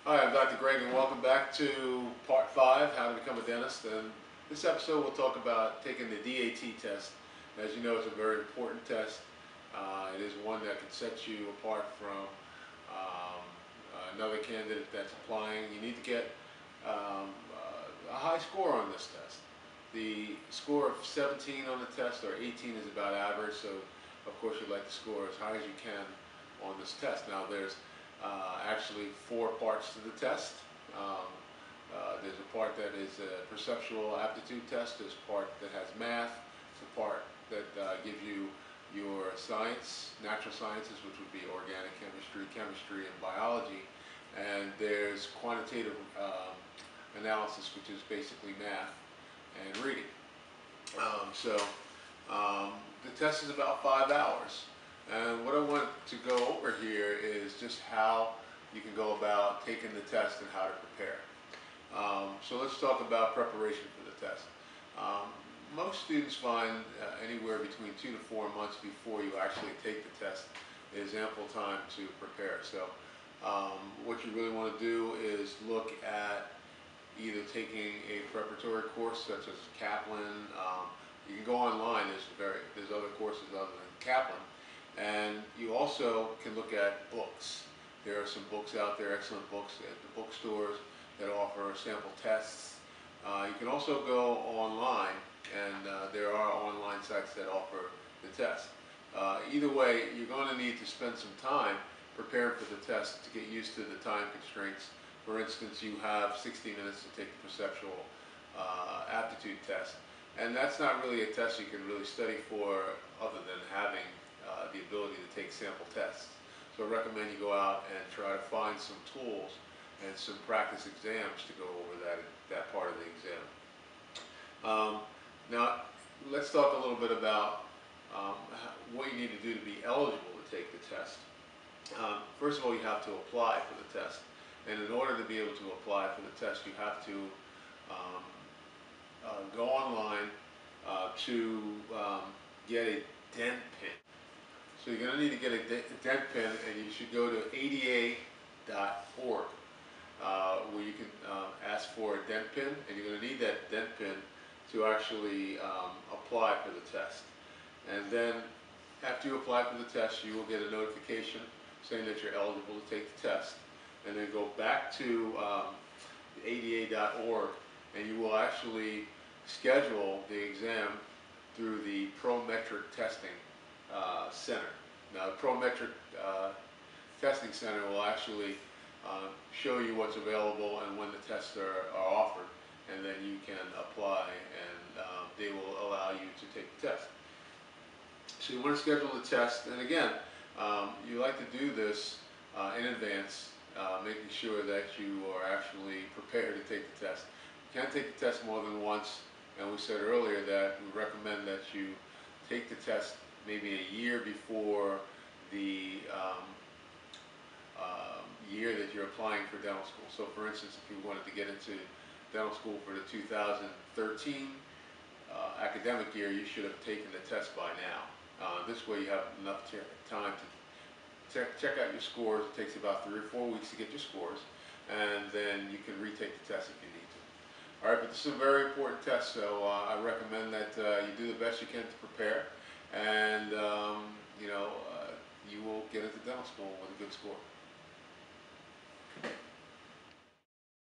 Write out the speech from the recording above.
Hi, I'm Dr. Greg, and welcome back to Part 5, How to Become a Dentist. And this episode we'll talk about taking the DAT test. As you know, it's a very important test. It is one that can set you apart from another candidate that's applying. You need to get a high score on this test. The score of 17 on the test or 18 is about average, so of course you'd like to score as high as you can on this test. Now there's actually 4 parts to the test. There's a part that is a perceptual aptitude test. There's a part that has math. There's a part that gives you your science, natural sciences, which would be organic chemistry, chemistry, and biology. And there's quantitative analysis, which is basically math and reading. So the test is about 5 hours. And what I want to go over here is just how you can go about taking the test and how to prepare. So let's talk about preparation for the test. Most students find anywhere between 2 to 4 months before you actually take the test is ample time to prepare. So what you really want to do is look at either taking a preparatory course such as Kaplan. You can go online. There's other courses other than Kaplan. And you also can look at books. There are some books out there, excellent books at the bookstores that offer sample tests. You can also go online, and there are online sites that offer the test. Either way, you're going to need to spend some time preparing for the test to get used to the time constraints. For instance, you have 60 minutes to take the perceptual aptitude test. And that's not really a test you can really study for other than having the ability to take sample tests. So I recommend you go out and try to find some tools and some practice exams to go over that part of the exam. Now, let's talk a little bit about what you need to do to be eligible to take the test. First of all, you have to apply for the test. And in order to be able to apply for the test, you have to go online to get a dent pin. So you're going to need to get a dent pin, and you should go to ada.org where you can ask for a dent pin, and you're going to need that dent pin to actually apply for the test. And then after you apply for the test, you will get a notification saying that you're eligible to take the test. And then go back to ada.org, and you will actually schedule the exam through the Prometric Testing Center. Now, the Prometric Testing Center will actually show you what's available and when the tests are offered, and then you can apply, and they will allow you to take the test. So you want to schedule the test, and again, you like to do this in advance, making sure that you are actually prepared to take the test. You can't take the test more than once, and we said earlier that we recommend that you take the test maybe a year before the year that you're applying for dental school. So for instance, if you wanted to get into dental school for the 2013 academic year, you should have taken the test by now. This way you have enough time to check out your scores. It takes about 3 or 4 weeks to get your scores, and then you can retake the test if you need to. All right, but this is a very important test, so I recommend that you do the best you can to prepare, and you will get into dental school with a good score.